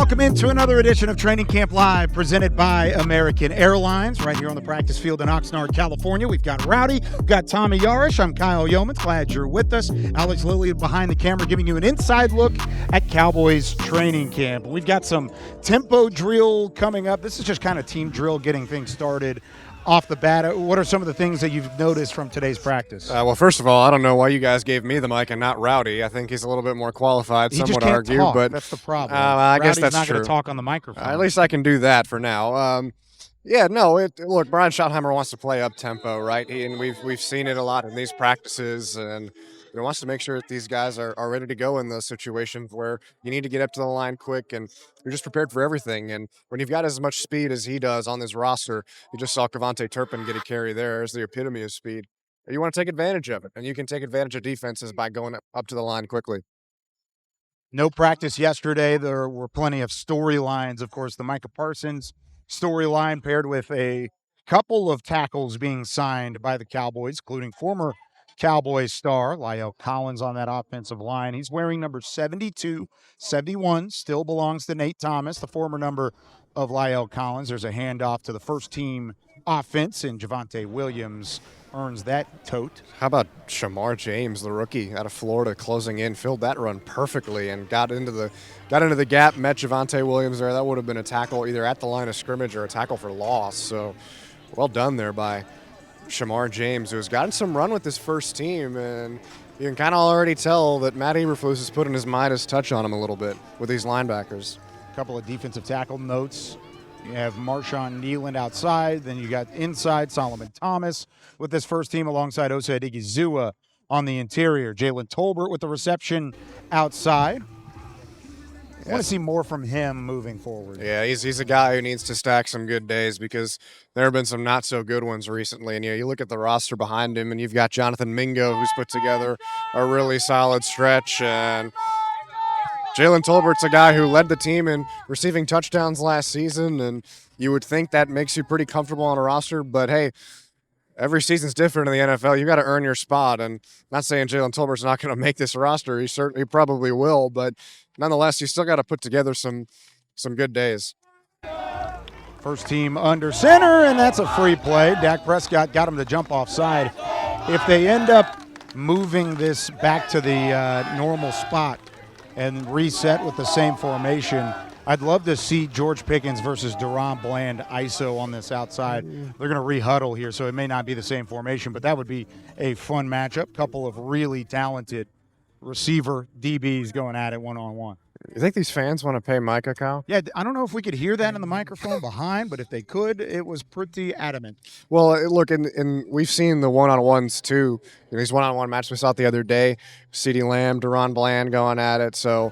Welcome into another edition of Training Camp Live, presented by American Airlines, right here on the practice field in Oxnard, California. We've got Rowdy, we've got Tommy Yarrish. I'm Kyle Youmans. Glad you're with us. Alex Lilly behind the camera, giving you an inside look at Cowboys training camp. We've got some tempo drill coming up. This is just kind of team drill, getting things started off the bat. What are some of the things that you've noticed from today's practice? Well, first of all, I don't know why you guys gave me the mic and not Rowdy. I think he's a little bit more qualified. He some just would can't argue, talk. but That's the problem. I guess Rowdy's that's not true. going to talk on the microphone. At least I can do that for now. Look, Brian Schottenheimer wants to play up tempo, right? And we've seen it a lot in these practices, and he wants to make sure that these guys are ready to go in those situations where you need to get up to the line quick and you're just prepared for everything. And when you've got as much speed as he does on this roster, you just saw Kevontae Turpin get a carry there as the epitome of speed. You want to take advantage of it, and you can take advantage of defenses by going up to the line quickly. No practice yesterday. There were plenty of storylines. Of course, the Micah Parsons storyline paired with a couple of tackles being signed by the Cowboys, including former Cowboys star La'el Collins on that offensive line. He's wearing number 72. 71 still belongs to Nate Thomas, the former number of La'el Collins. There's a handoff to the first team offense, and Javonte Williams earns that tote. How about Shamar James, the rookie out of Florida, closing in, filled that run perfectly and got into the gap, met Javonte Williams there. That would have been a tackle either at the line of scrimmage or a tackle for loss. So well done there by Shamar James, who's gotten some run with this first team, and you can kind of already tell that Matt Eberflus is putting his Midas touch on him a little bit with these linebackers. A couple of defensive tackle notes. You have Marshawn Nealand outside. Then you got inside Solomon Thomas with this first team alongside Osa Adigizua on the interior. Jalen Tolbert with the reception outside. I want to see more from him moving forward. Yeah, he's a guy who needs to stack some good days because there have been some not so good ones recently. And you look at the roster behind him, and you've got Jonathan Mingo, who's put together a really solid stretch, and Jalen Tolbert's a guy who led the team in receiving touchdowns last season, and you would think that makes you pretty comfortable on a roster. But hey, every season's different in the NFL. You got to earn your spot, and not saying Jalen Tolbert's not going to make this roster. He probably will, but nonetheless, you still got to put together some good days. First team under center, and that's a free play. Dak Prescott got him to jump offside. If they end up moving this back to the normal spot and reset with the same formation, I'd love to see George Pickens versus Deron Bland ISO on this outside. They're going to re-huddle here, so it may not be the same formation, but that would be a fun matchup. Couple of really talented receiver DBs going at it one-on-one. You think these fans want to pay Micah, Kyle? Yeah, I don't know if we could hear that in the microphone behind, but if they could, it was pretty adamant. Well, look, and we've seen the one-on-ones too. These one-on-one matches we saw it the other day. CeeDee Lamb, Deron Bland going at it. So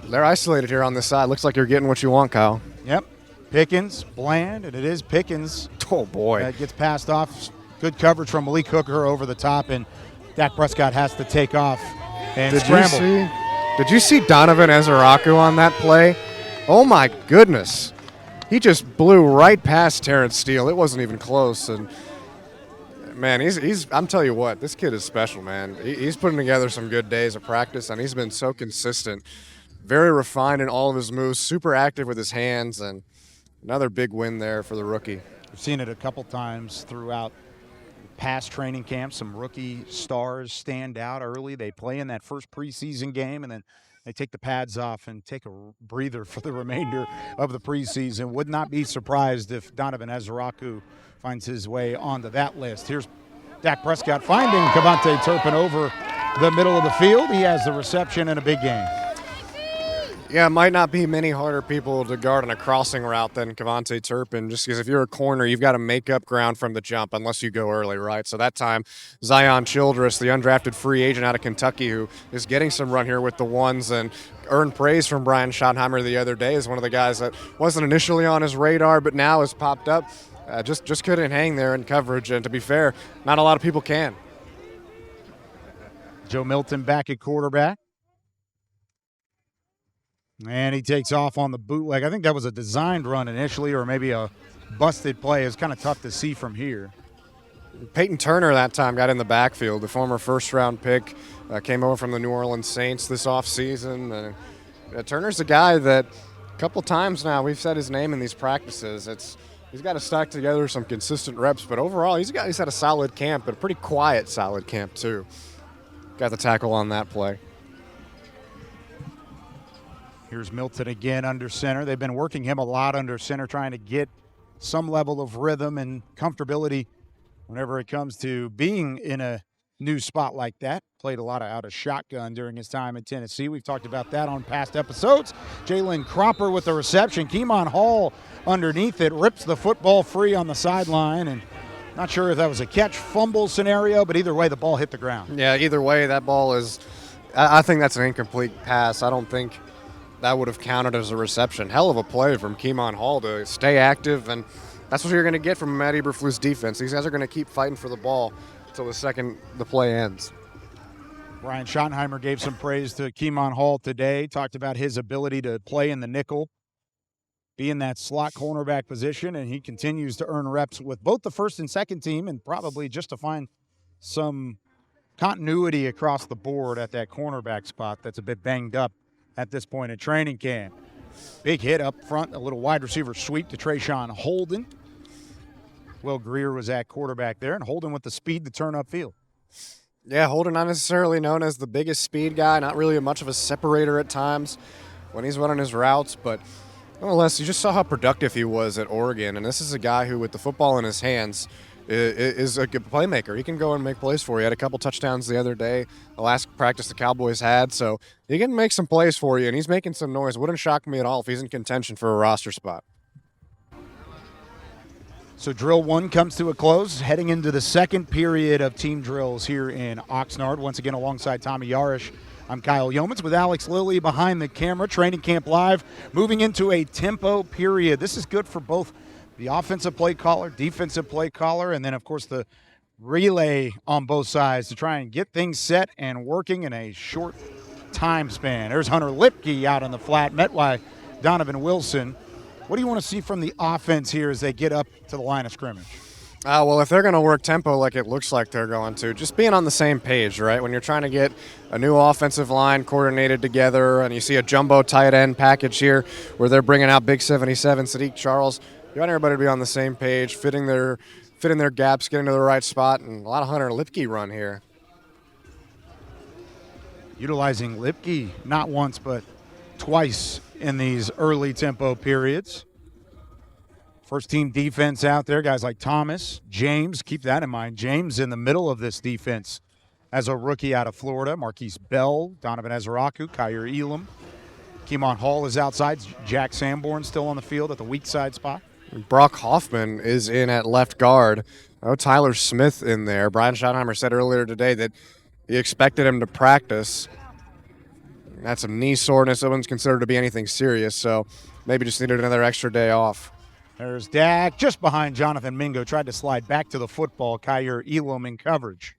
they're isolated here on this side. Looks like you're getting what you want, Kyle. Yep. Pickens, Bland, and it is Pickens. Oh, boy. That gets passed off. Good coverage from Malik Hooker over the top, and Dak Prescott has to take off and scramble. Did you see Donovan Ezeraku on that play? Oh, my goodness. He just blew right past Terrence Steele. It wasn't even close. And, man, I'm telling you what, this kid is special, man. He's putting together some good days of practice, and he's been so consistent. Very refined in all of his moves, super active with his hands, and another big win there for the rookie. We've seen it a couple times throughout past training camp. Some rookie stars stand out early. They play in that first preseason game, and then they take the pads off and take a breather for the remainder of the preseason. Would not be surprised if Donovan Ezeraku finds his way onto that list. Here's Dak Prescott finding Kevontae Turpin over the middle of the field. He has the reception in a big game. Yeah, it might not be many harder people to guard on a crossing route than Kevontae Turpin, just because if you're a corner, you've got to make up ground from the jump unless you go early, right? So that time, Zion Childress, the undrafted free agent out of Kentucky, who is getting some run here with the ones and earned praise from Brian Schottenheimer the other day as one of the guys that wasn't initially on his radar but now has popped up. Just couldn't hang there in coverage, and to be fair, not a lot of people can. Joe Milton back at quarterback. And he takes off on the bootleg. I think that was a designed run initially, or maybe a busted play. It's kind of tough to see from here. Peyton Turner that time got in the backfield. The former first-round pick came over from the New Orleans Saints this offseason. Turner's a guy that couple times now we've said his name in these practices. He's got to stack together some consistent reps, but overall he's had a solid camp, but a pretty quiet solid camp too. Got the tackle on that play. Here's Milton again under center. They've been working him a lot under center, trying to get some level of rhythm and comfortability whenever it comes to being in a new spot like that. Played a lot out of shotgun during his time in Tennessee. We've talked about that on past episodes. Jalen Cropper with the reception. Keemon Hall underneath it, rips the football free on the sideline, and not sure if that was a catch fumble scenario, but either way, the ball hit the ground. Yeah, either way, that ball is, I think that's an incomplete pass. I don't think that would have counted as a reception. Hell of a play from Keemon Hall to stay active, and that's what you're going to get from Matt Eberflus defense. These guys are going to keep fighting for the ball until the second the play ends. Brian Schottenheimer gave some praise to Keemon Hall today, talked about his ability to play in the nickel, be in that slot cornerback position, and he continues to earn reps with both the first and second team, and probably just to find some continuity across the board at that cornerback spot that's a bit banged up at this point in training camp. Big hit up front, a little wide receiver sweep to Trayshawn Holden. Will Greer was at quarterback there, and Holden with the speed to turn upfield. Yeah, Holden not necessarily known as the biggest speed guy, not really much of a separator at times when he's running his routes, but nonetheless, you just saw how productive he was at Oregon, and this is a guy who, with the football in his hands, is a good playmaker. He can go and make plays for you. He had a couple touchdowns the other day, the last practice the Cowboys had, so he can make some plays for you, and he's making some noise. Wouldn't shock me at all if he's in contention for a roster spot. So drill one comes to a close, heading into the second period of team drills here in Oxnard. Once again, alongside Tommy Yarrish, I'm Kyle Youmans with Alex Lilly behind the camera. Training camp live, moving into a tempo period. This is good for both the offensive play caller, defensive play caller, and then, of course, the relay on both sides to try and get things set and working in a short time span. There's Hunter Lipke out on the flat, met by Donovan Wilson. What do you want to see from the offense here as they get up to the line of scrimmage? Well, if they're going to work tempo like it looks like they're going to, just being on the same page, right? When you're trying to get a new offensive line coordinated together and you see a jumbo tight end package here where they're bringing out Big 77, Sadiq Charles, you want everybody to be on the same page, fitting their gaps, getting to the right spot, and a lot of Hunter Lipke run here. Utilizing Lipke not once but twice in these early tempo periods. First team defense out there, guys like Thomas, James, keep that in mind. James in the middle of this defense as a rookie out of Florida. Marquise Bell, Donovan Ezraku, Kyer Elam. Keemon Hall is outside. Jack Sanborn still on the field at the weak side spot. Brock Hoffman is in at left guard. Oh, Tyler Smith in there. Brian Schottenheimer said earlier today that he expected him to practice. Had some knee soreness. It wasn't considered to be anything serious, so maybe just needed another extra day off. There's Dak just behind Jonathan Mingo. Tried to slide back to the football. Kyer Elam in coverage.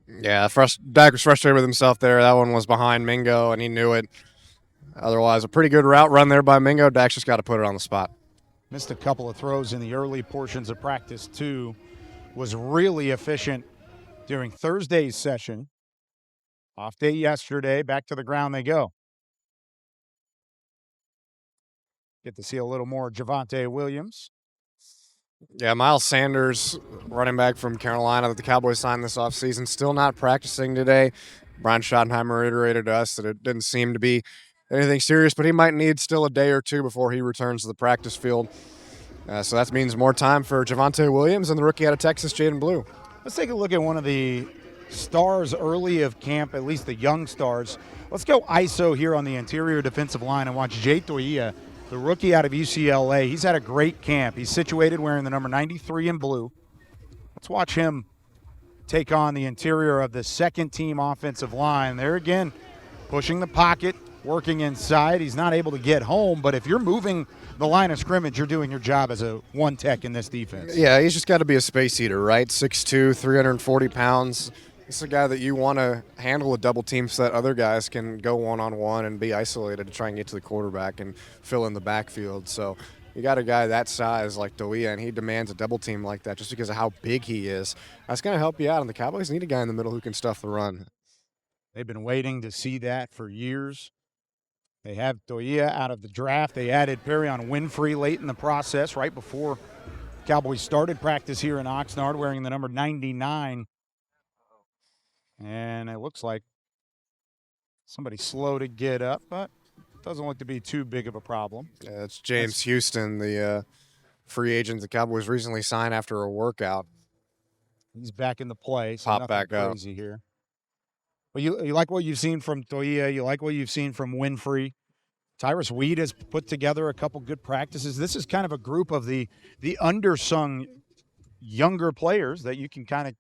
Yeah, Dak was frustrated with himself there. That one was behind Mingo, and he knew it. Otherwise, a pretty good route run there by Mingo. Dak's just got to put it on the spot. Missed a couple of throws in the early portions of practice, too. Was really efficient during Thursday's session. Off day yesterday. Back to the ground they go. Get to see a little more Javonte Williams. Yeah, Miles Sanders, running back from Carolina that the Cowboys signed this offseason, still not practicing today. Brian Schottenheimer reiterated to us that it didn't seem to be anything serious, but he might need still a day or two before he returns to the practice field. So that means more time for Javonte Williams and the rookie out of Texas, Jaden Blue. Let's take a look at one of the stars early of camp, at least the young stars. Let's go ISO here on the interior defensive line and watch Jay Toia, the rookie out of UCLA. He's had a great camp. He's situated wearing the number 93 in blue. Let's watch him take on the interior of the second team offensive line. There again, pushing the pocket, working inside. He's not able to get home, but if you're moving the line of scrimmage, you're doing your job as a one tech in this defense. Yeah, he's just got to be a space eater, right? 6'2", 340 pounds. This is a guy that you want to handle a double team so that other guys can go one-on-one and be isolated to try and get to the quarterback and fill in the backfield. So you got a guy that size like Doia, and he demands a double team like that just because of how big he is. That's going to help you out, and the Cowboys need a guy in the middle who can stuff the run. They've been waiting to see that for years. They have Toia out of the draft. They added Perion Winfrey late in the process, right before Cowboys started practice here in Oxnard, wearing the number 99. And it looks like somebody slow to get up, but doesn't look to be too big of a problem. Yeah, it's James Houston, the free agent the Cowboys recently signed after a workout. He's back in the play, so Pop nothing back up. crazy here. But you like what you've seen from Toia. You like what you've seen from Winfrey. Tyrus Weed has put together a couple good practices. This is kind of a group of the undersung younger players that you can kind of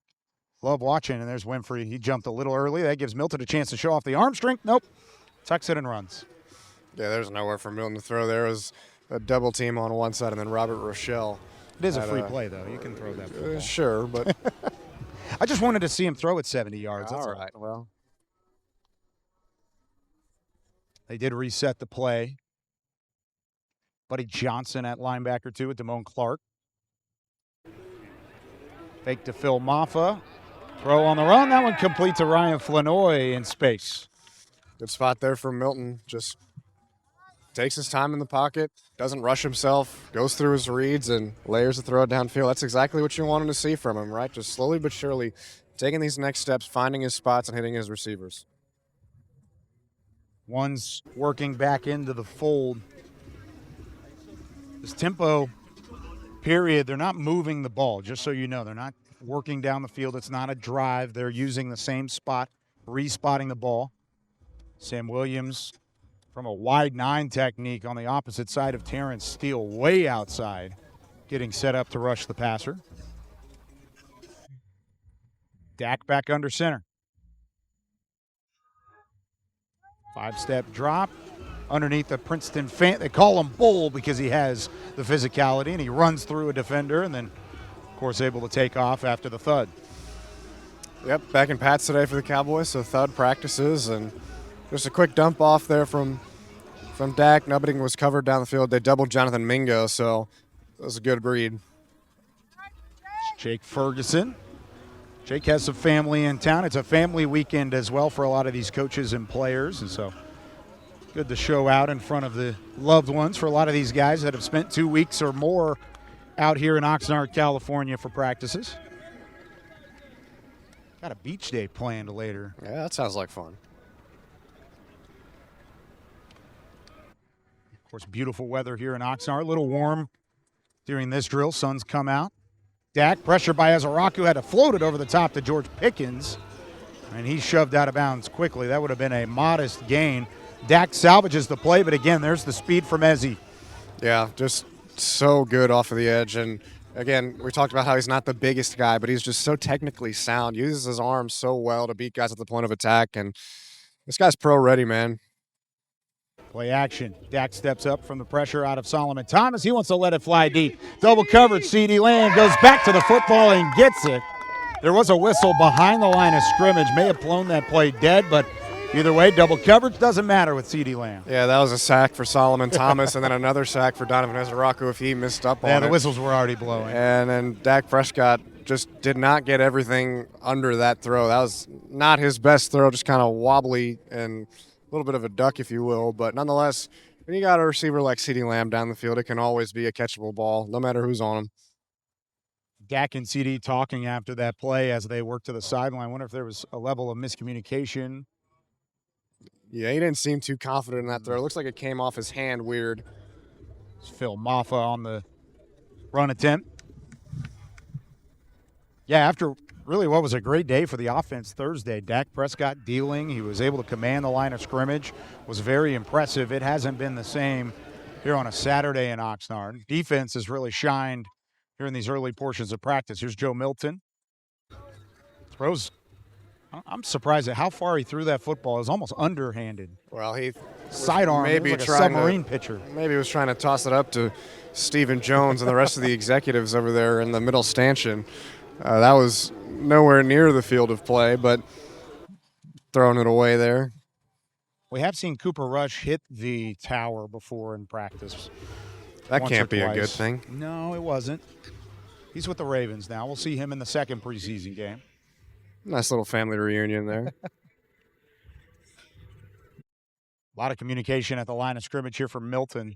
love watching. And there's Winfrey. He jumped a little early. That gives Milton a chance to show off the arm strength. Nope. Tucks it and runs. Yeah, there's nowhere for Milton to throw. There was a double team on one side, and then Robert Rochelle. It is a free play, though. You can throw that. Sure, but I just wanted to see him throw it 70 yards. That's all right. Well, they did reset the play. Buddy Johnson at linebacker, too, with Damone Clark. Fake to Phil Maffa. Throw on the run. That one complete to Ryan Flanoy in space. good spot there for Milton. Just takes his time in the pocket, doesn't rush himself, goes through his reads, and layers the throw downfield. That's exactly what you wanted to see from him, right? Just slowly but surely taking these next steps, finding his spots, and hitting his receivers. One's working back into the fold. This tempo period, they're not moving the ball, just so you know. They're not working down the field. It's not a drive. They're using the same spot, respotting the ball. Sam Williams from a wide 9 technique on the opposite side of Terrence Steele, way outside, getting set up to rush the passer. Dak back under center. 5-step drop underneath the Princeton fan. They call him Bull because he has the physicality, and he runs through a defender and then, of course, able to take off after the thud. Yep, back in Pats today for the Cowboys, so thud practices, and just a quick dump off there from Dak. Nobody was covered down the field. They doubled Jonathan Mingo, so it was a good read. Jake Ferguson. Jake has some family in town. It's a family weekend as well for a lot of these coaches and players, and so good to show out in front of the loved ones for a lot of these guys that have spent 2 weeks or more out here in Oxnard, California for practices. Got a beach day planned later. Yeah, that sounds like fun. Of course, beautiful weather here in Oxnard. A little warm during this drill. Sun's come out. Dak, pressured by Azaraku, had to float it over the top to George Pickens, and he shoved out of bounds quickly. That would have been a modest gain. Dak salvages the play, but again, there's the speed from Ezzy. Yeah, just so good off of the edge. And again, we talked about how he's not the biggest guy, but he's just so technically sound, uses his arms so well to beat guys at the point of attack. And this guy's pro ready, man. Play action. Dak steps up from the pressure out of Solomon Thomas. He wants to let it fly deep. Double coverage. CeeDee Lamb goes back to the football and gets it. There was a whistle behind the line of scrimmage. May have blown that play dead, but either way, double coverage doesn't matter with CeeDee Lamb. Yeah, that was a sack for Solomon Thomas and then another sack for Donovan Azaraku if he missed up on it. Yeah, the whistles were already blowing. And then Dak Prescott just did not get everything under that throw. That was not his best throw, just kind of wobbly and a little bit of a duck, if you will. But nonetheless, when you got a receiver like CeeDee Lamb down the field, it can always be a catchable ball, no matter who's on him. Dak and CD talking after that play as they worked to the sideline. I wonder if there was a level of miscommunication. Yeah, he didn't seem too confident in that throw. It looks like it came off his hand weird. It's Phil Maffa on the run attempt. Yeah, after really what was a great day for the offense Thursday, Dak Prescott dealing. He was able to command the line of scrimmage. Was very impressive. It hasn't been the same here on a Saturday in Oxnard. Defense has really shined here in these early portions of practice. Here's Joe Milton. Throws. I'm surprised at how far he threw that football. It was almost underhanded. Well, he sidearm, maybe like a submarine pitcher. Maybe he was trying to toss it up to Stephen Jones and the rest of the executives over there in the middle stanchion. That was nowhere near the field of play, but throwing it away there. We have seen Cooper Rush hit the tower before in practice. That can't be a good thing. No, it wasn't. He's with the Ravens now. We'll see him in the second preseason game. Nice little family reunion there. A lot of communication at the line of scrimmage here from Milton.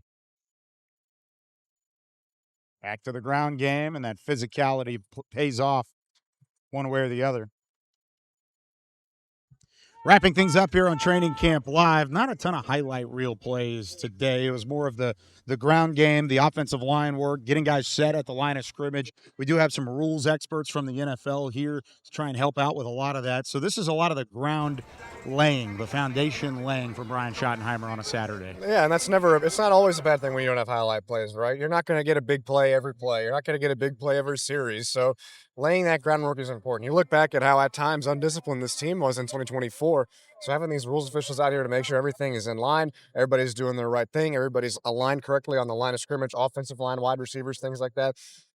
Back to the ground game, and that physicality pays off one way or the other. Wrapping things up here on Training Camp Live, not a ton of highlight reel plays today. It was more of the ground game, the offensive line work, getting guys set at the line of scrimmage. We do have some rules experts from the NFL here to try and help out with a lot of that. So this is a lot of the ground laying, the foundation laying for Brian Schottenheimer on a Saturday. Yeah, and it's not always a bad thing when you don't have highlight plays, right? You're not going to get a big play every play. You're not going to get a big play every series. So laying that groundwork is important. You look back at how at times undisciplined this team was in 2024. So having these rules officials out here to make sure everything is in line, everybody's doing the right thing, everybody's aligned correctly on the line of scrimmage, offensive line, wide receivers, things like that.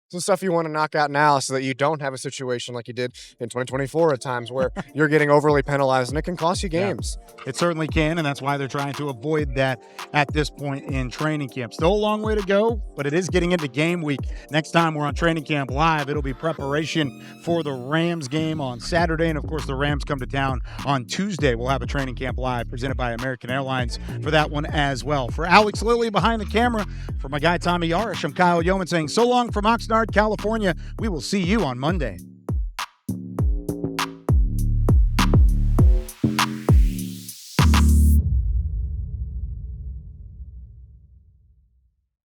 Some stuff you want to knock out now so that you don't have a situation like you did in 2024 at times where you're getting overly penalized and it can cost you games. Yeah, it certainly can, and that's why they're trying to avoid that at this point in training camp. Still a long way to go, but it is getting into game week. Next time we're on Training Camp Live, it'll be preparation for the Rams game on Saturday, and of course the Rams come to town on Tuesday. We'll have a Training Camp Live presented by American Airlines for that one as well. For Alex Lilly behind the camera, for my guy Tommy Yarrish, I'm Kyle Youmans saying so long from Oxnard, California. We will see you on Monday.